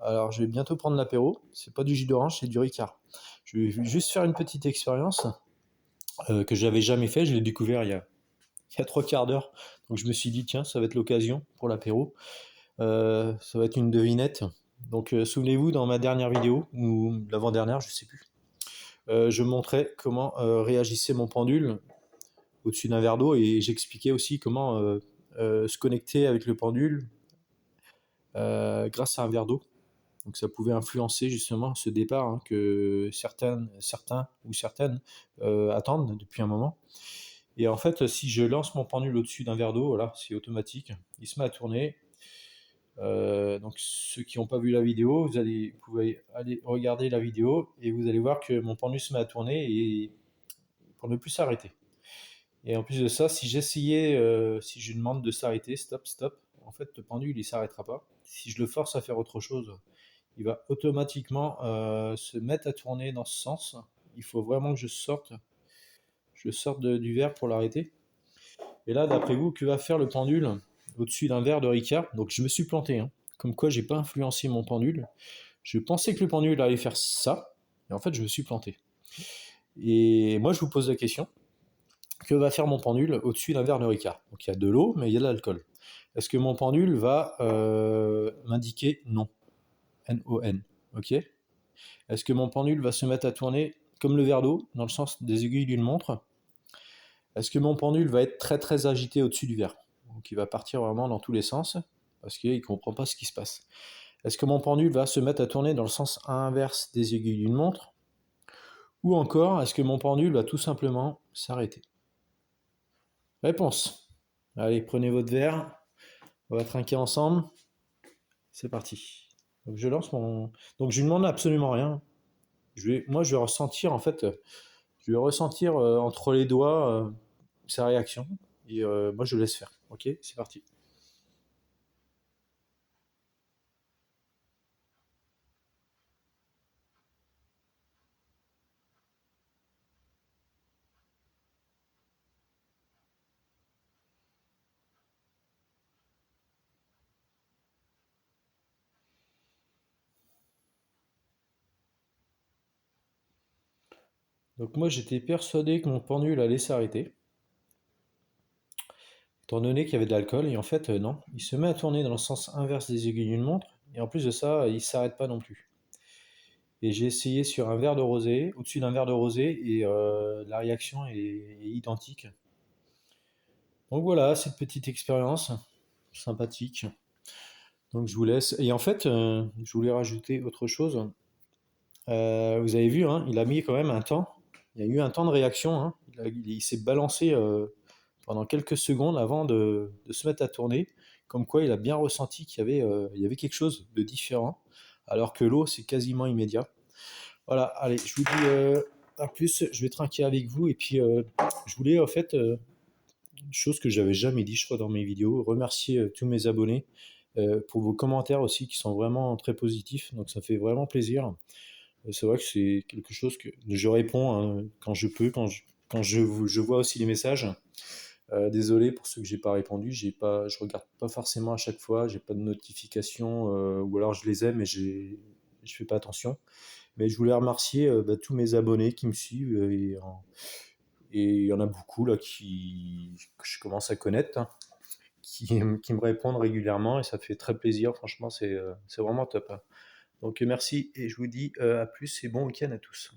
Alors, je vais bientôt prendre l'apéro. C'est pas du jus d'orange, c'est du Ricard. Je vais juste faire une petite expérience que j'avais jamais fait. Je l'ai découvert il y a 3 quarts d'heure. Donc, je me suis dit, tiens, ça va être l'occasion pour l'apéro. Ça va être une devinette. Donc, souvenez-vous, dans ma dernière vidéo, ou l'avant-dernière, je sais plus, je montrais comment réagissait mon pendule au-dessus d'un verre d'eau et j'expliquais aussi comment se connecter avec le pendule grâce à un verre d'eau. Donc ça pouvait influencer justement ce départ que certains ou certaines attendent depuis un moment. Et en fait, si je lance mon pendule au-dessus d'un verre d'eau, voilà, c'est automatique, il se met à tourner. Donc ceux qui n'ont pas vu la vidéo, vous pouvez aller regarder la vidéo et vous allez voir que mon pendule se met à tourner et pour ne plus s'arrêter. Et en plus de ça, si je lui demande de s'arrêter, stop, stop, en fait le pendule il s'arrêtera pas. Si je le force à faire autre chose, il va automatiquement se mettre à tourner dans ce sens. Il faut vraiment que je sorte du verre pour l'arrêter. Et là, d'après vous, que va faire le pendule au-dessus d'un verre de Ricard? Donc je me suis planté, hein. Comme quoi j'ai pas influencé mon pendule. Je pensais que le pendule allait faire ça, et en fait je me suis planté. Et moi je vous pose la question, que va faire mon pendule au-dessus d'un verre de Ricard? Donc il y a de l'eau, mais il y a de l'alcool. Est-ce que mon pendule va m'indiquer non? N-O-N. Ok. Est-ce que mon pendule va se mettre à tourner comme le verre d'eau, dans le sens des aiguilles d'une montre? Est-ce que mon pendule va être très très agité au-dessus du verre? Donc il va partir vraiment dans tous les sens, parce qu'il ne comprend pas ce qui se passe. Est-ce que mon pendule va se mettre à tourner dans le sens inverse des aiguilles d'une montre? Ou encore, est-ce que mon pendule va tout simplement s'arrêter? Réponse. Allez, prenez votre verre, on va trinquer ensemble. C'est parti. Donc je lance mon... Donc je lui demande absolument rien. Moi je vais ressentir en fait... Je vais ressentir entre les doigts sa réaction. Et moi, je laisse faire. Ok, c'est parti. Donc moi, j'étais persuadé que mon pendule allait s'arrêter, étant donné qu'il y avait de l'alcool. Et en fait, non. Il se met à tourner dans le sens inverse des aiguilles d'une montre. Et en plus de ça, il ne s'arrête pas non plus. Et j'ai essayé sur un verre de rosé, au-dessus d'un verre de rosé, et la réaction est identique. Donc voilà, cette petite expérience sympathique. Donc je vous laisse. Et en fait, je voulais rajouter autre chose. Vous avez vu, hein, il a mis quand même un temps. Il y a eu un temps de réaction, hein. Il s'est balancé pendant quelques secondes avant de se mettre à tourner. Comme quoi, il a bien ressenti il y avait quelque chose de différent. Alors que l'eau, c'est quasiment immédiat. Voilà, allez, je vous dis à plus. Je vais trinquer avec vous. Et puis, je voulais en fait, une chose que j'avais jamais dit, je crois, dans mes vidéos, remercier tous mes abonnés pour vos commentaires aussi qui sont vraiment très positifs. Donc, ça fait vraiment plaisir. C'est vrai que c'est quelque chose que je réponds hein, quand je peux, je vois aussi les messages. Désolé pour ceux que j'ai pas répondu, je regarde pas forcément à chaque fois, j'ai pas de notification ou alors je les aime mais je fais pas attention. Mais je voulais remercier tous mes abonnés qui me suivent et il y en a beaucoup là que je commence à connaître, hein, qui me répondent régulièrement et ça fait très plaisir. Franchement, c'est vraiment top, hein. Donc merci et je vous dis à plus et bon week-end à tous.